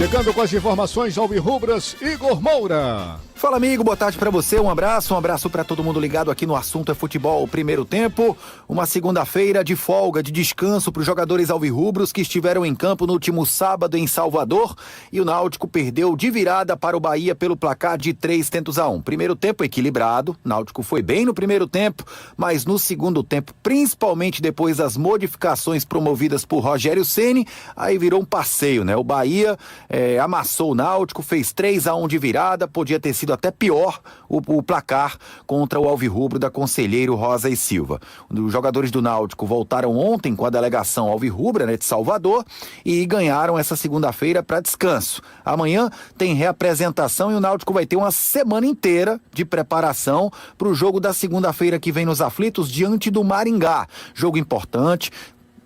Chegando com as informações alvirrubras, Igor Moura. Fala, amigo, boa tarde pra você, um abraço pra todo mundo ligado aqui no Assunto é Futebol. Primeiro tempo, uma segunda-feira de folga, de descanso pros jogadores alvirrubros que estiveram em campo no último sábado em Salvador, e o Náutico perdeu de virada para o Bahia pelo placar de 3-1. Primeiro tempo equilibrado, o Náutico foi bem no primeiro tempo, mas no segundo tempo, principalmente depois das modificações promovidas por Rogério Ceni, aí virou um passeio, né? O Bahia amassou o Náutico, fez 3-1 de virada, podia ter sido até pior o placar contra o alvirrubro da Conselheiro Rosa e Silva. Os jogadores do Náutico voltaram ontem com a delegação alvirrubra, né, de Salvador, e ganharam essa segunda-feira para descanso. Amanhã tem reapresentação e o Náutico vai ter uma semana inteira de preparação para o jogo da segunda-feira que vem nos aflitos diante do Maringá. Jogo importante.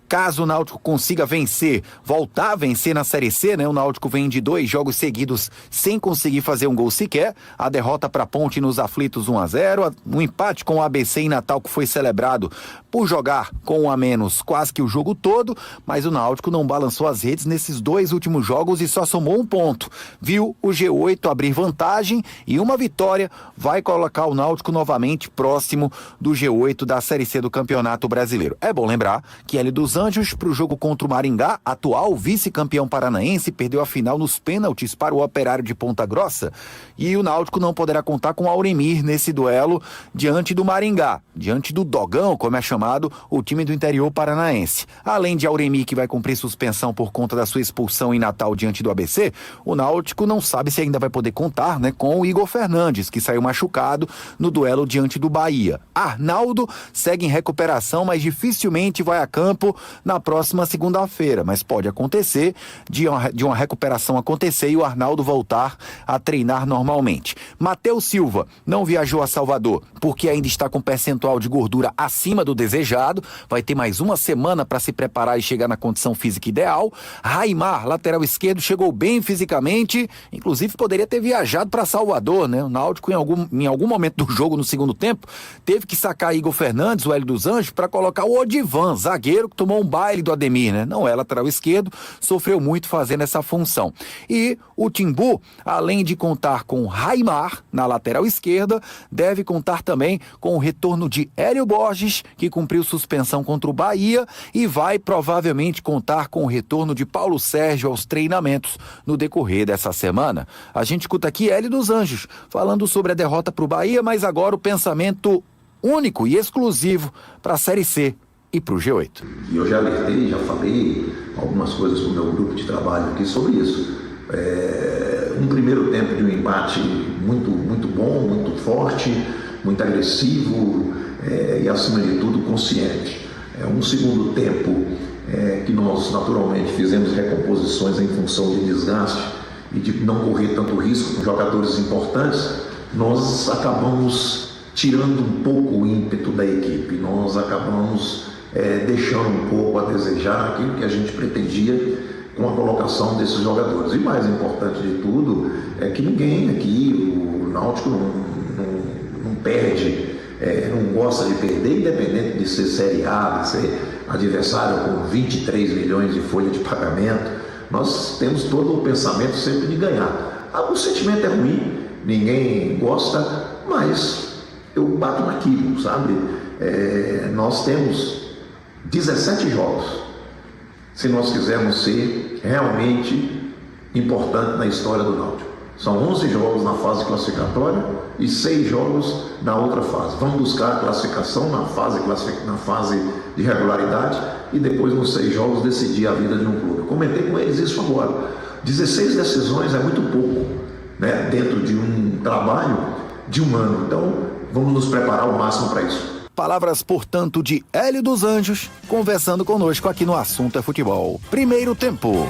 Caso o Náutico consiga vencer, voltar a vencer na Série C, né? O Náutico vem de 2 jogos seguidos sem conseguir fazer um gol sequer. A derrota para a Ponte nos aflitos 1-0, um empate com o ABC em Natal que foi celebrado por jogar com um a menos quase que o jogo todo, mas o Náutico não balançou as redes nesses 2 últimos jogos e só somou 1 ponto. Viu o G8 abrir vantagem e uma vitória vai colocar o Náutico novamente próximo do G8 da Série C do Campeonato Brasileiro. É bom lembrar que Hélio dos Anjos, para o jogo contra o Maringá, atual vice-campeão paranaense, perdeu a final nos pênaltis para o Operário de Ponta Grossa, e o Náutico não poderá contar com o Auremir nesse duelo diante do Maringá, diante do Dogão, como é chamado o time do interior paranaense. Além de Auremir, que vai cumprir suspensão por conta da sua expulsão em Natal diante do ABC, o Náutico não sabe se ainda vai poder contar, né, com o Igor Fernandes, que saiu machucado no duelo diante do Bahia. Arnaldo segue em recuperação, mas dificilmente vai a campo na próxima segunda-feira, mas pode acontecer de uma recuperação acontecer e o Arnaldo voltar a treinar normalmente. Matheus Silva não viajou a Salvador porque ainda está com percentual de gordura acima do desejado, vai ter mais uma semana para se preparar e chegar na condição física ideal. Raimar, lateral esquerdo, chegou bem fisicamente, inclusive poderia ter viajado para Salvador, né? O Náutico em algum momento do jogo no segundo tempo teve que sacar Igor Fernandes, o Hélio dos Anjos, para colocar o Odivan, zagueiro que tomou um baile do Ademir, né? Não é lateral esquerdo, sofreu muito fazendo essa função. E o Timbu, além de contar com Raimar na lateral esquerda, deve contar também com o retorno de Hélio Borges, que cumpriu suspensão contra o Bahia, e vai provavelmente contar com o retorno de Paulo Sérgio aos treinamentos no decorrer dessa semana. A gente escuta aqui Hélio dos Anjos falando sobre a derrota para o Bahia, mas agora o pensamento único e exclusivo para a Série C e para o G8. E eu já alertei, já falei algumas coisas com o meu grupo de trabalho aqui sobre isso. Um primeiro tempo de um embate muito bom, muito forte, muito agressivo e, acima de tudo, consciente. Um segundo tempo que nós, naturalmente, fizemos recomposições em função de desgaste e de não correr tanto risco com jogadores importantes, nós acabamos tirando um pouco o ímpeto da equipe, nós acabamos deixando um pouco a desejar aquilo que a gente pretendia com a colocação desses jogadores. E mais importante de tudo é que ninguém aqui, o Náutico não perde, não gosta de perder, independente de ser Série A, de ser adversário com 23 milhões de folha de pagamento. Nós temos todo o pensamento sempre de ganhar. O sentimento é ruim, ninguém gosta, mas eu bato naquilo, sabe? Nós temos 17 jogos, se nós quisermos ser realmente importante na história do Náutico. São 11 jogos na fase classificatória e 6 jogos na outra fase. Vamos buscar a classificação na fase de regularidade e depois nos 6 jogos decidir a vida de um clube. Eu comentei com eles isso agora. 16 decisões é muito pouco, né, dentro de um trabalho de um ano. Então, vamos nos preparar ao máximo para isso. Palavras, portanto, de Hélio dos Anjos, conversando conosco aqui no Assunto é Futebol. Primeiro tempo.